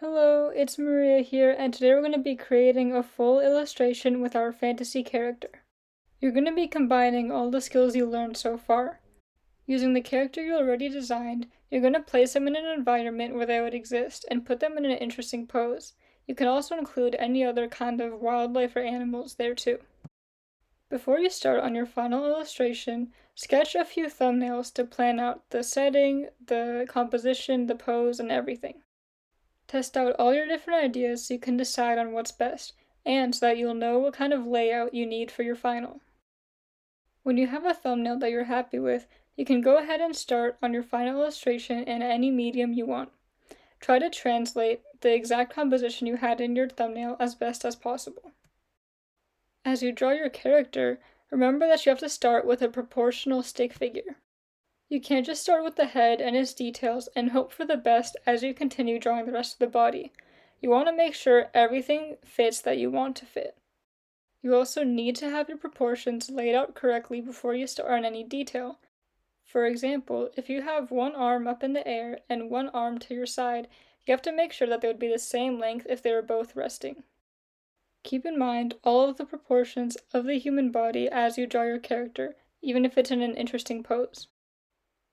Hello, it's Maria here, and today we're going to be creating a full illustration with our fantasy character. You're going to be combining all the skills you learned so far. Using the character you already designed, you're going to place them in an environment where they would exist and put them in an interesting pose. You can also include any other kind of wildlife or animals there too. Before you start on your final illustration, sketch a few thumbnails to plan out the setting, the composition, the pose, and everything. Test out all your different ideas so you can decide on what's best, and so that you'll know what kind of layout you need for your final. When you have a thumbnail that you're happy with, you can go ahead and start on your final illustration in any medium you want. Try to translate the exact composition you had in your thumbnail as best as possible. As you draw your character, remember that you have to start with a proportional stick figure. You can't just start with the head and its details and hope for the best as you continue drawing the rest of the body. You want to make sure everything fits that you want to fit. You also need to have your proportions laid out correctly before you start on any detail. For example, if you have one arm up in the air and one arm to your side, you have to make sure that they would be the same length if they were both resting. Keep in mind all of the proportions of the human body as you draw your character, even if it's in an interesting pose.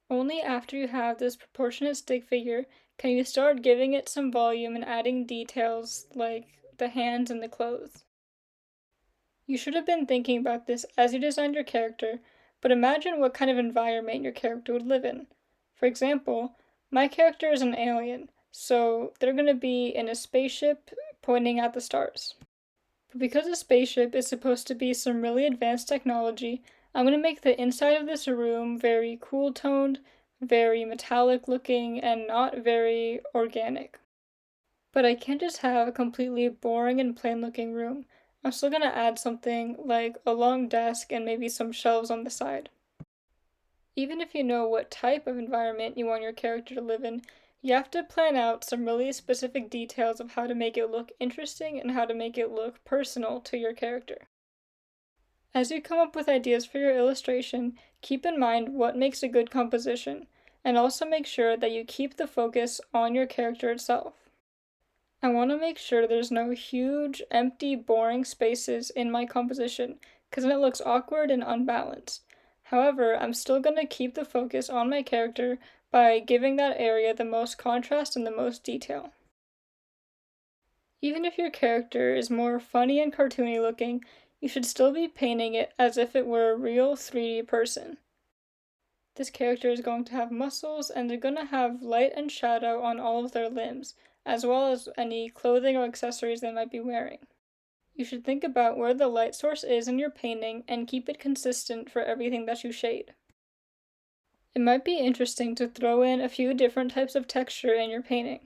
Only after you have this proportionate stick figure can you start giving it some volume and adding details like the hands and the clothes. You should have been thinking about this as you designed your character, but imagine what kind of environment your character would live in. For example, my character is an alien, so they're going to be in a spaceship pointing at the stars. But because a spaceship is supposed to be some really advanced technology, I'm going to make the inside of this room very cool toned, very metallic looking, and not very organic. But I can't just have a completely boring and plain looking room. I'm still going to add something like a long desk and maybe some shelves on the side. Even if you know what type of environment you want your character to live in, you have to plan out some really specific details of how to make it look interesting and how to make it look personal to your character. As you come up with ideas for your illustration, keep in mind what makes a good composition, and also make sure that you keep the focus on your character itself. I want to make sure there's no huge, empty, boring spaces in my composition, because then it looks awkward and unbalanced. However, I'm still going to keep the focus on my character by giving that area the most contrast and the most detail. Even if your character is more funny and cartoony looking, you should still be painting it as if it were a real 3D person. This character is going to have muscles, and they're going to have light and shadow on all of their limbs, as well as any clothing or accessories they might be wearing. You should think about where the light source is in your painting and keep it consistent for everything that you shade. It might be interesting to throw in a few different types of texture in your painting.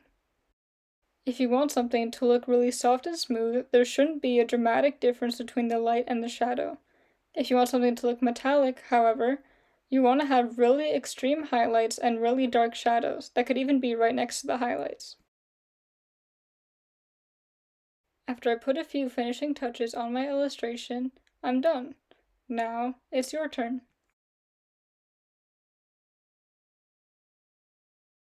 If you want something to look really soft and smooth, there shouldn't be a dramatic difference between the light and the shadow. If you want something to look metallic, however, you want to have really extreme highlights and really dark shadows that could even be right next to the highlights. After I put a few finishing touches on my illustration, I'm done. Now, it's your turn.